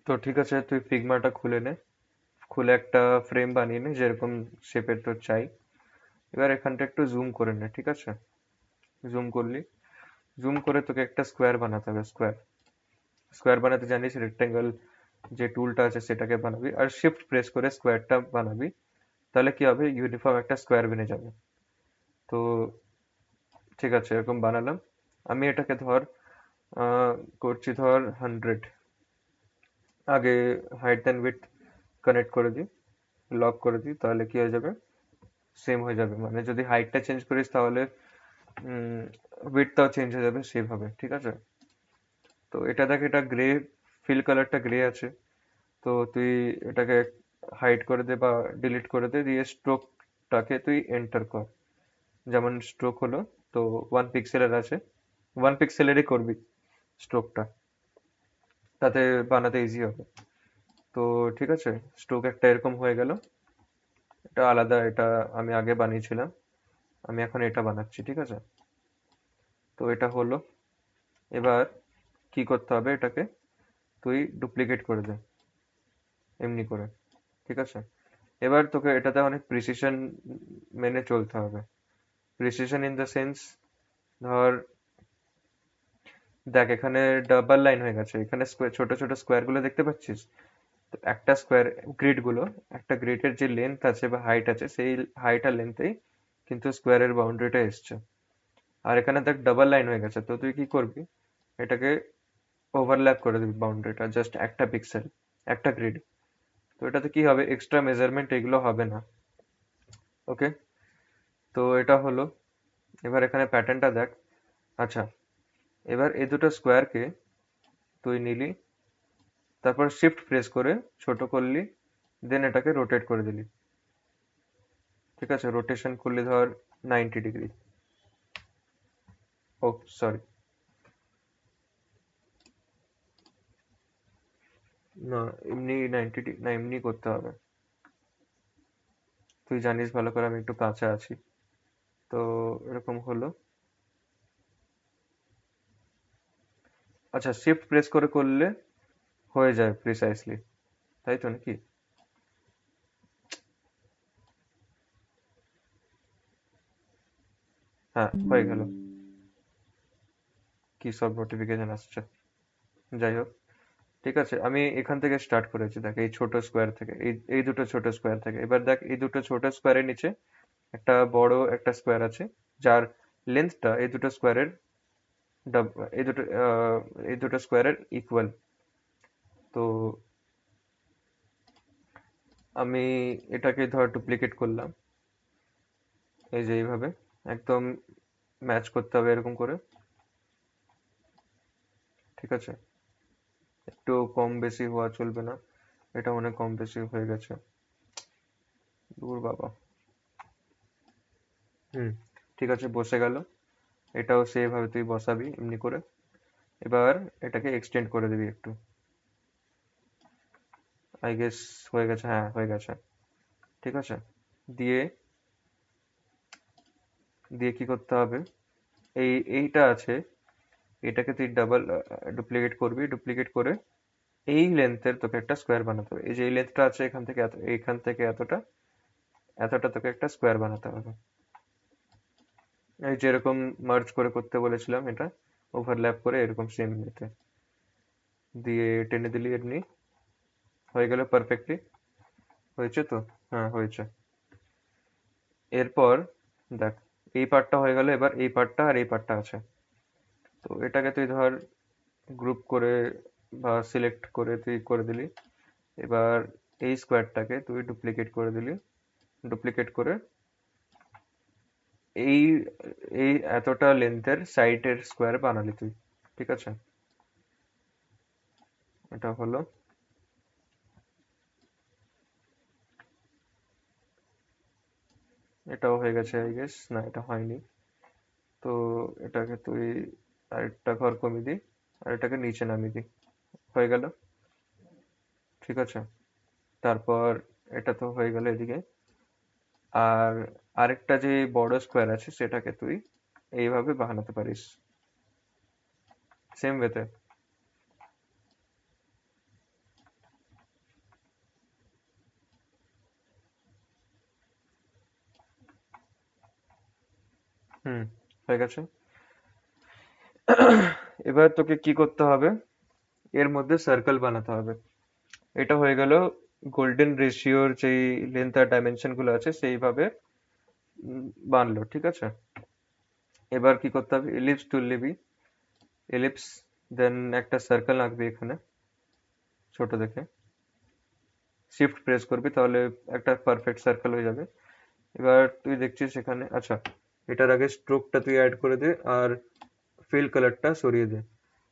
তো ঠিক আছে, তুই ফিগমাটা খুলে নে, খুলে একটা ফ্রেম বানিয়ে নে যেরকম শেপের তোর চাই। এবার এখানটা একটু জুম করে নে, ঠিক আছে? জুম করলি, জুম করে তোকে একটা স্কোয়ার বানাতে হবে। স্কোয়ার স্কোয়ার বানাতে জানিস, রেক্টেঙ্গেল যে টুলটা আছে সেটাকে বানাবি আর শিফট প্রেস করে স্কোয়ারটা বানাবি। তাহলে কি হবে, ইউনিফর্ম একটা স্কোয়ার বেনে যাবে। তো ঠিক আছে, এরকম বানালাম। আমি এটাকে ধর আহ, করছি ধর 100। আগে হাইট অ্যান্ড উইডথ কানেক্ট করে দিই, লক করে দিই, তাহলে কি হয়ে যাবে, সেম হয়ে যাবে। মানে যদি হাইটটা চেঞ্জ করিস তাহলে উইডথটাও চেঞ্জ হয়ে যাবে সেভাবে, ঠিক আছে? তো এটা দেখ, এটা গ্রে, ফিল কালারটা গ্রে আছে। তো তুই এটাকে হাইড করে দে বা ডিলিট করে দে, দিয়ে স্ট্রোকটাকে তুই এন্টার কর। যেমন স্ট্রোক হলো, তো 1 পিক্সেলের আছে, 1 পিক্সেলেরই করবি স্ট্রোকটা, তাতে বানাতে ইজি হবে। তো ঠিক আছে, স্ট্রোক একটা এরকম হয়ে গেল। এটা আলাদা, এটা আমি আগে বানিয়েছিলাম, আমি এখন এটা বানাচ্ছি, ঠিক আছে? তো এটা হলো। এবার কি করতে হবে, এটাকে তুই ডুপ্লিকেট করে দে এমনি করে, ঠিক আছে? এবার তোকে এটাতে অনেক প্রিসিশন মেনে চলতে হবে। প্রিসিশন ইন দ্য সেন্স, ধর, দেখ এখানে ডাবল লাইন হয়ে গেছে, এখানে ছোট ছোট স্কোয়ার গুলো দেখতে পাচ্ছিস? তো একটা স্কোয়ার গ্রিড গুলো, একটা গ্রিডের যে লেন্থ আছে বা হাইট আছে, সেই হাইট আর লেন্থেই কিন্তু স্কোয়ারের বাউন্ডারিটা এসছে। আর এখানে দেখ ডাবল লাইন হয়ে গেছে, তো তুই কি করবি, এটাকে ওভারল্যাপ করে দিবি বাউন্ডারিটা, জাস্ট একটা পিক্সেল, একটা গ্রিড। তো এটাতে কি হবে, এক্সট্রা মেজারমেন্ট এগুলো হবে না। ওকে, তো এটা হলো। এবার এখানে প্যাটার্নটা দেখ। আচ্ছা, এবার এই দুটো স্কোয়ারকে তুই নিলি, তারপর শিফট প্রেস করে ছোট করলি, দেন এটাকে রোটেট করে দিলি। ঠিক আছে, রোটেশন করলি ধর 90 ডিগ্রি। ও সরি, না, এমনি 90 না, এমনি করতে হবে। তুই জানিস ভালো করে আমি একটু কাঁচা আছি। তো এরকম হলো। আচ্ছা, শিফট প্রেস করে করলে হয়ে যায় প্রিসাইসলি, তাই তো নাকি? হ্যাঁ, হয়ে গেল। কি সব নোটিফিকেশন আসছে, যাই হোক। ঠিক আছে, আমি এখান থেকে স্টার্ট করেছি, দেখ এই ছোট স্কোয়ার থেকে, এই এই দুটো ছোট স্কোয়ার থেকে। এবার দেখ এই দুটো ছোট স্কোয়ারের নিচে একটা বড় একটা স্কোয়ার আছে, যার লেন্থটা এই দুটো এই দুটো স্কোয়ারের ইকুয়াল। তো আমি এটাকে ধর ডুপ্লিকেট করলাম, এই যে এইভাবে একদম ম্যাচ করতে হবে এরকম করে, ঠিক আছে? একটু কম বেশি হওয়া চলবে না, এটা অনেক কম বেশি হয়ে গেছে। দূর বাবা। হুম, ঠিক আছে, বসে গেল। এটাও সেভাবে তুই বসাবি এমনি করে। এবার এটাকে এক্সটেন্ড করে দিবি একটু। আই গেস হয়ে গেছে, হ্যাঁ হয়ে গেছে। ঠিক আছে, দিয়ে দিয়ে কি করতে হবে, এইটা আছে, এটাকে তুই ডাবল ডুপ্লিকেট করবি, ডুপ্লিকেট করে এই লেন্থের তোকে একটা স্কোয়ার বানাতে হবে। এই যে এই লেন্থটা আছে, এখান থেকে এইখান থেকে এতটা, এতটা তোকে একটা স্কোয়ার বানাতে হবে। এই যেরকম মার্জ করে করতে বলেছিলাম, এটা ওভারল্যাপ করে এরকম সেম নিতে, দিয়ে টেনে দিলি এমনি, হয়ে গেল পারফেক্টলি। হয়েছে তো? হ্যাঁ হয়েছে। এরপর দেখ, এই পার্টটা হয়ে গেল, এবার এই পার্টটা আর এই পার্টটা আছে। তো এটাকে তুই ধর গ্রুপ করে বা সিলেক্ট করে তুই করে দিলি। এবার এই স্কোয়ারটাকে তুই ডুপ্লিকেট করে দিলি, ডুপ্লিকেট করে এই এই এতটা লেন্থের সাইডের স্কোয়ার বানালি তুই, ঠিক আছে? এটা হলো। এটাও হয়ে গেছে আই গেস, না এটা হয়নি। তো এটাকে তুই আরেকটা ঘর কমিয়ে দি, আর এটাকে নিচে নামিয়ে দি, হয়ে গেল। ঠিক আছে, তারপর এটা তো হয়ে গেল এদিকে। আর আরেকটা যে বড় স্কোয়ার আছে সেটাকে তুই এইভাবে বানাতে পারিস, সেম ওয়েতে। হুম, হয়ে গেছে। এবার তোকে কি করতে হবে, এর মধ্যে সার্কেল বানাতে হবে। এটা হয়ে গেল গোল্ডেন রেশিওর যেই লেন্থ আর ডাইমেনশন গুলো আছে সেইভাবে বানলো, ঠিক আছে। এবার কি করতে হবে, ইলিপস টুল নিবি, ইলিপস, দেন একটা সার্কেল আঁকবি এখানে ছোট দেখে, শিফট প্রেস করবি তাহলে একটা পারফেক্ট সার্কেল হয়ে যাবে। এবার তুই দেখছিস এখানে, আচ্ছা, এটার আগে স্ট্রোকটা তুই অ্যাড করে দে আর ফিল কালারটা সরিয়ে দে।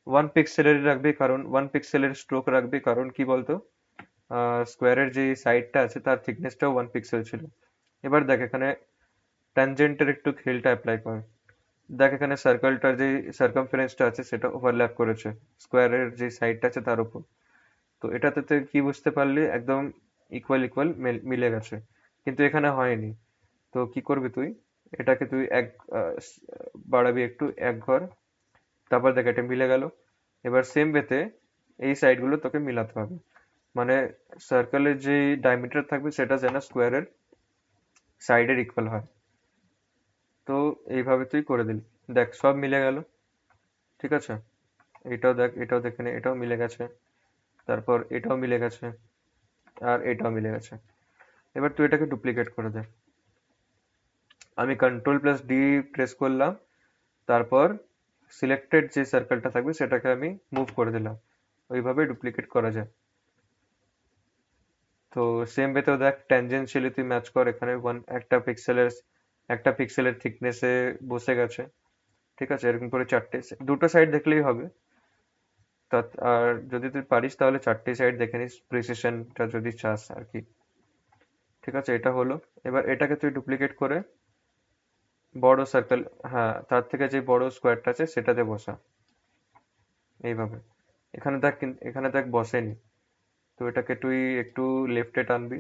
1 পিক্সেলের রাখবি, কারণ 1 পিক্সেলের স্ট্রোক রাখবি, কারণ কি বলতো, স্কোয়ারের যে সাইডটা আছে তার থিকনেসটাও 1 পিক্সেল ছিল। এবার দেখ এখানে ট্যানজেন্টের একটু খেলটা অ্যাপ্লাই কর। দেখ এখানে সার্কেলটার যে সার্কামফারেন্সটা আছে সেটা ওভারল্যাপ করেছে স্কোয়ারের যে সাইডটা আছে তার উপর। তো এটাতে তুই কি বুঝতে পারলি, একদম ইকুয়াল ইকুয়াল মিলে গেছে, কিন্তু এখানে হয়নি। তো কি করবি তুই, এটাকে তুই বাড়াবি একটু 1 ঘর, তারপর দেখ এটা মিলে গেল। এবার সেম ওয়েতে এই সাইড গুলো তোকে মিলাতে হবে, মানে সার্কেলের যে ডায়ামিটার থাকবে সেটা যেন স্কোয়ারের সাইডের ইকুয়াল হয়। তো এইভাবে তুই করে দিলি, দেখ সব মিলে গেল, ঠিক আছে। এটাও দেখ, এটাও দেখে নে, এটাও মিলে গেছে, তারপর এটাও মিলে গেছে, আর এটাও মিলে গেছে। এবার তুই এটাকে ডুপ্লিকেট করে দে। আমি কন্ট্রোল+D প্রেস করলাম, তারপর সিলেক্টেড যে সার্কেলটা থাকবে সেটাকে আমি মুভ করে দিলাম। ওইভাবে ডুপ্লিকেট করা যায়। তো সেম ওয়েতেও দেখ ট্যানজেনশিয়ালি তুই ম্যাচ কর, এখানে একটা পিক্সেলের থিকনেসে বসে গেছে, ঠিক আছে। এরকম করে চারটে, দুটো সাইড দেখলেই হবে। আর যদি তুই পারিস তাহলে চারটে সাইড দেখে নিস, প্রিসিশনটা যদি চাস আর কি, ঠিক আছে। এটা হলো। এবার এটাকে তুই ডুপ্লিকেট করে বড় সার্কেল, হ্যাঁ, তার থেকে যে বড় স্কোয়ারটা আছে সেটাতে বসা, এইভাবে। এখানে দেখ বসেনি, তো এটাকে তুই একটু লেফটে টানবি।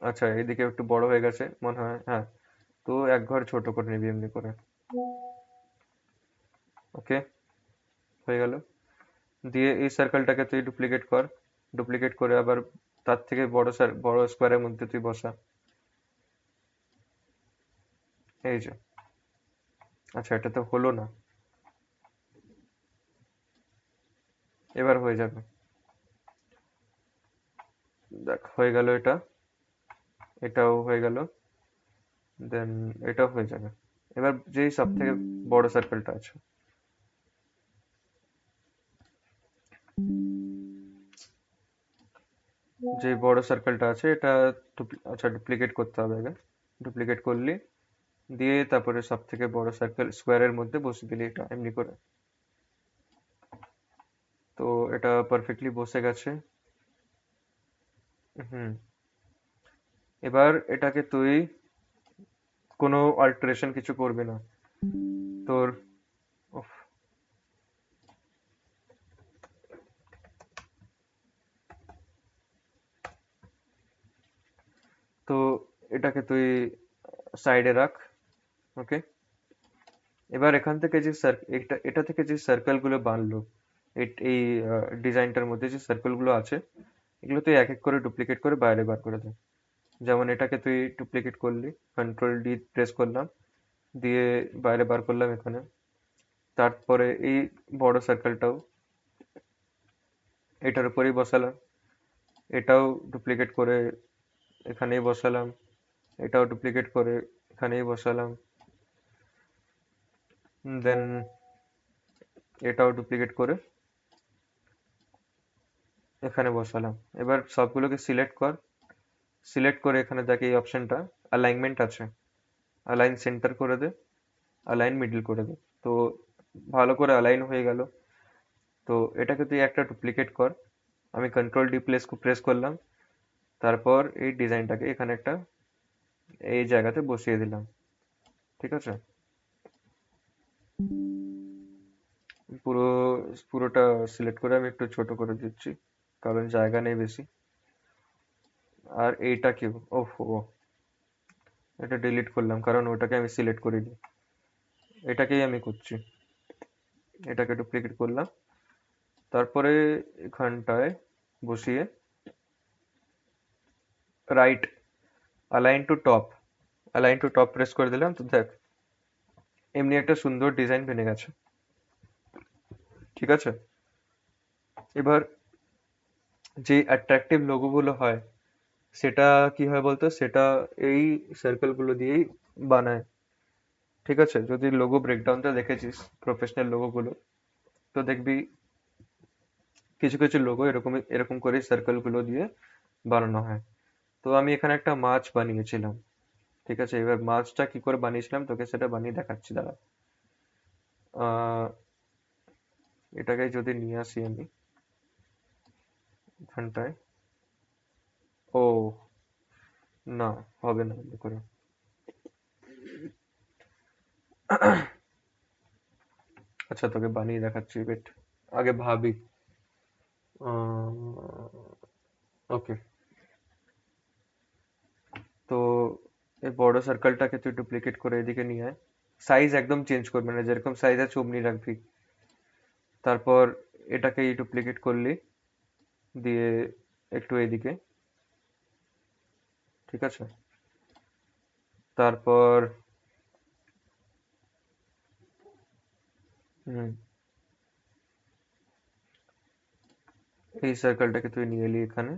আচ্ছা, এদিকে একটু বড় হয়ে গেছে মনে হয়, হ্যাঁ। তো 1 ঘর ছোট করে নিবি এমনি করে। ওকে, হয়ে গেল। দিয়ে এই সার্কেলটাকে তুই ডুপ্লিকেট কর, ডুপ্লিকেট করে আবার তার থেকে বড় স্কোয়ারের মধ্যে তুই বসা, এই যে। আচ্ছা, এটা তো হলো না, এবার হয়ে যাবে। দেখ হয়ে গেল এটা, এটাও হয়ে গেল, দেন এটাও হয়ে যাবে। এবার যেই সব থেকে বড় সার্কেলটা আছে, যে বড় সার্কেলটা আছে এটা আচ্ছা ডুপ্লিকেট করতে হবে আগে। ডুপ্লিকেট করলি, দিয়ে তারপরে সব থেকে বড় সার্কেল স্কোয়ারের মধ্যে বসে দিলি এটা এমনি করে। তো এটা পারফেক্টলি বসে গেছে। হুম। এবার এটাকে তুই কোনো অল্টারেশন কিছু করবি না তোর। উফ, তো এটাকে তুই সাইডে রাখ, ওকে। এবার এখান থেকে যে এটা থেকে যে সার্কেল গুলো বানলো, এই ডিজাইনটার মধ্যে যে সার্কেল গুলো আছে, এগুলো তুই এক এক করে ডুপ্লিকেট করে বাইরে বার করে দে। যেমন এটাকে তুই ডুপ্লিকেট করলি, কন্ট্রোল D প্রেস করলাম, দিয়ে বাইরে বার করলাম এখানে। তারপরে এই বড় সার্কেলটাও এটার উপরেই বসালাম, এটাও ডুপ্লিকেট করে এখানেই বসালাম, এটাও ডুপ্লিকেট করে এখানেই বসালাম, দেন এটাও ডুপ্লিকেট করে এখানে বসালাম। এবার সবগুলোকে সিলেক্ট কর, সিলেক্ট করে এখানে দেখ এই অপশনটা অ্যালাইনমেন্ট আছে, অ্যালাইন সেন্টার করে দে, অ্যালাইন মিডল করে দে। তো ভালো করে অ্যালাইন হয়ে গেল। তো এটাকে তুই একটা ডুপ্লিকেট কর, আমি কন্ট্রোল D প্রেস করলাম, তারপর এই ডিজাইনটাকে এখানে একটা এই জায়গাতে বসিয়ে দিলাম, ঠিক আছে। পুরো পুরোটা সিলেক্ট করে আমি একটু ছোট করে দিচ্ছি, কারণ জায়গা নেই বেশি। আর এইটা কি, ওহো, এটা ডিলিট করলাম কারণ ওটাকে আমি সিলেক্ট করিনি, এটাকেই আমি করছি। এটাকে ডুপ্লিকেট করলাম, তারপরে এখানটায় বসিয়ে right, align to top press করে দিলাম, তো দেখ এমনি একটা সুন্দর ডিজাইন বেনে গেছে। ঠিক আছে, এবার যে অ্যাট্রাকটিভ লোগো গুলো হয় সেটা কি হয় বলতো, সেটা এই সার্কেল গুলো দিয়েই বানায়। ঠিক আছে, যদি লোগো ব্রেকডাউনটা দেখেছিস প্রফেশনাল লোগো গুলো, তো দেখবি কিছু কিছু লোগো এরকম এরকম করে সার্কেল গুলো দিয়ে বানানো হয়। তো আমি এখানে একটা মাছ বানিয়েছিলাম। ঠিক আছে, এবার মাছটা কি করে বানিয়েছিলাম তোকে সেটা বানিয়ে দেখাচ্ছি, দাঁড়া। আহ এটাকে যদি নিয়ে আসি আমি এখানটায়। ও, না, হবে না এমনি করে। আচ্ছা, তোকে বানিয়ে দেখাচ্ছি, ওয়েট, আগে ভাবি। ওকে, তো এই বড় সার্কেলটাকে তুই ডুপ্লিকেট করে এদিকে নিয়ে আয়। সাইজ একদম চেঞ্জ করবি না, যেরকম সাইজ আছে অমনি রাখবি। তারপর এটাকে ডুপ্লিকেট করলি, দিয়ে একটু এদিকে। ঠিক আছে, তারপর হুম, এই সার্কেলটাকে তুই নিয়ে এলি এখানে।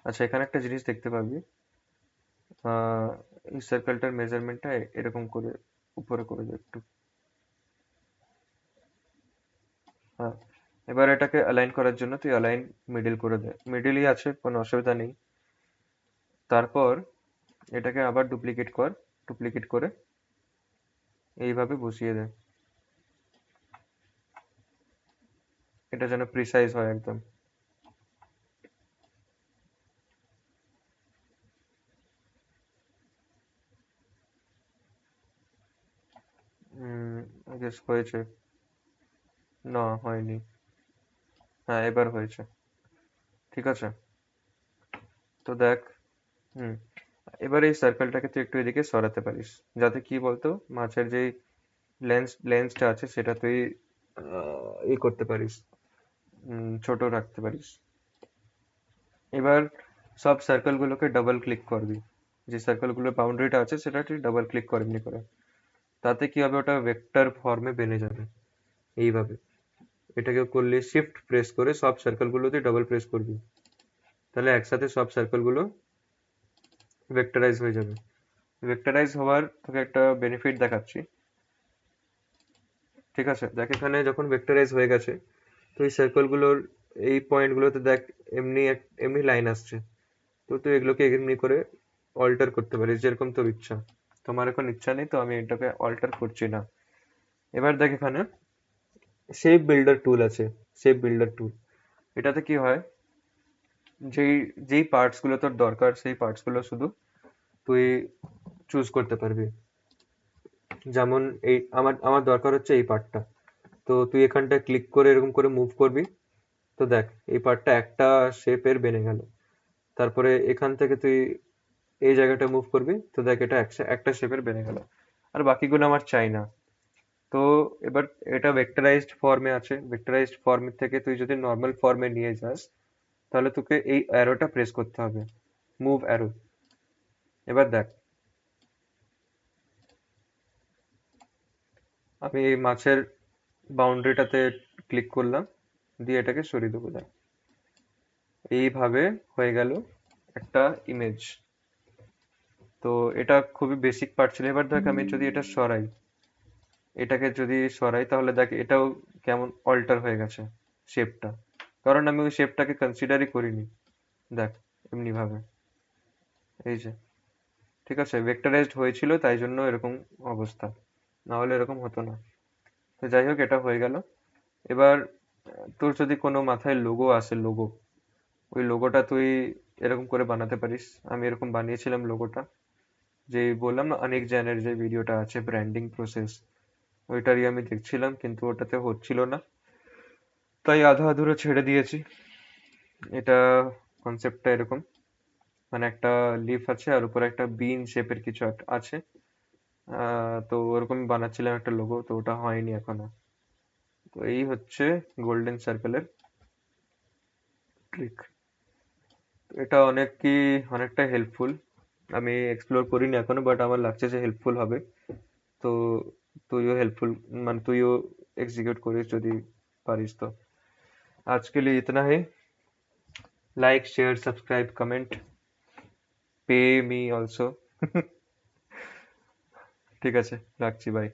আচ্ছা, এখানে একটা জিনিস দেখতে পাবি। আহ এই সার্কেলটার মেজারমেন্টটা এরকম করে উপরে করে দে একটু। হ্যাঁ, এবার এটাকে অ্যালাইন করার জন্য তুই অ্যালাইন মিডিল করে দে, মিডিলই আছে, কোনো অসুবিধা নেই। তারপর এটাকে আবার ডুপ্লিকেট কর, ডুপ্লিকেট করে এইভাবে বসিয়ে দে, এটা যেন প্রিসাইজ হয় একদম। গেস হয়েছে? না, হয়নি। হ্যাঁ, এবার হয়েছে। ঠিক আছে, তো দেখ। হুম, এবার এই সার্কেলটাকে তুই একটু এদিকে সরাতে পারিস, যাতে কি বলতো মাছের যে লেন্সটা আছে সেটা তুই করতে পারিস, ছোট রাখতে পারিস। এবার সব সার্কেল গুলোকে ডাবল ক্লিক করবি, যে সার্কেল গুলোর বাউন্ডারিটা আছে সেটা তুই ডাবল ক্লিক কর এমনি করে। তাতে কি হবে, ওটা ভেক্টর ফর্মে বেনে যাবে এইভাবে। এটাকে করলে শিফট প্রেস করে সব সার্কেল গুলোতে ডাবল প্রেস করবি, তাহলে একসাথে সব সার্কেল গুলো ভেক্টরাইজ হয়ে যাবে। ভেক্টরাইজ হওয়ার তোকে একটা বেনিফিট দেখাচ্ছি। ঠিক আছে, দেখ এখানে যখন ভেক্টরাইজ হয়ে গেছে, তো এই সার্কেল গুলোর এই পয়েন্ট গুলোতে দেখ এমনি এমনি লাইন আসছে। তো তুই এগুলোকে এমনি করে অল্টার করতে পারিস যেরকম তোর ইচ্ছা। তোমার এখন ইচ্ছা নেই, তো আমি এটাকে অল্টার করছি না। এবার দেখ এখানে শেপ বিল্ডার টুল আছে, শেপ বিল্ডার টুল। এটাতে কি হয়, যেই যেই পার্টস গুলো তোর দরকার সেই পার্টস গুলো শুধু তুই চুজ করতে পারবি। যেমন এই আমার আমার দরকার হচ্ছে এই পার্টটা, তো তুই এখানটা ক্লিক করে এরকম করে মুভ করবি। তো দেখ এই পার্টটা একটা শেপের বেনে গেল। তারপরে এখান থেকে তুই এই জায়গাটা মুভ করবি, তো দেখ এটা একটা শেপের বেনে গেল। আর বাকিগুলো আমার চাই না। তো এবার এটা ভেক্টরাইজড ফর্মে আছে, ভেক্টরাইজড ফর্ম থেকে তুই যদি নর্মাল ফর্মে নিয়ে যাস, তাহলে তোকে এই অ্যারোটা প্রেস করতে হবে, মুভ অ্যারো। এবার দেখ, আমি এই মাছের বাউন্ডারিটাতে ক্লিক করলাম, দিয়ে এটাকে সরিয়ে দেবো। দেখ এইভাবে হয়ে গেল একটা ইমেজ। তো এটা খুবই বেসিক পার্ট ছিল। এবার দেখ আমি যদি এটা সরাই, এটাকে যদি সরাই তাহলে দেখ এটাও কেমন অল্টার হয়ে গেছে শেপটা, কারণ আমি ওই শেপটাকে কনসিডারই করিনি। দেখ এমনি ভাবে, এই যে, ঠিক আছে, ভেক্টরাইজড হয়েছিল তাই জন্য এরকম অবস্থা, না হলে এরকম হতো না। তো যাই হোক, এটা হয়ে গেল। এবার তোর যদি কোনো মাথায় লোগো আসে, লোগো, ওই লোগোটা তুই এরকম করে বানাতে পারিস। আমি এরকম বানিয়েছিলাম লোগোটা, যে বললাম না অনেক জনের যে ভিডিওটা আছে ব্র্যান্ডিং প্রসেস, ওইটারই আমি দেখছিলাম কিন্তু ওটাতে হচ্ছিল না, তাই আধা আধুরো ছেড়ে দিয়েছি। এটা কনসেপ্টটা এরকম, মানে একটা লিফ আছে আর উপরে একটা বিন শেপের কিছু একটা আছে। তো ওরকম বানাচ্ছিলাম একটা লোগো, তো ওটা হয়নি এখনো। তো এই হচ্ছে গোল্ডেন সার্কেলের ট্রিক। এটা অনেকটা হেল্পফুল। আমি এক্সপ্লোর করিনি এখনো, বাট আমার লাগছে যে হেল্পফুল হবে। তো তুইও हेल्पफुल মানে তুইও এক্সিকিউট করিস যদি পারিস তো। आज के लिए इतना ही। लाइक शेयर सब्सक्राइब कमेंट, पे मी অলসো। ঠিক আছে, রাখছি, বাই।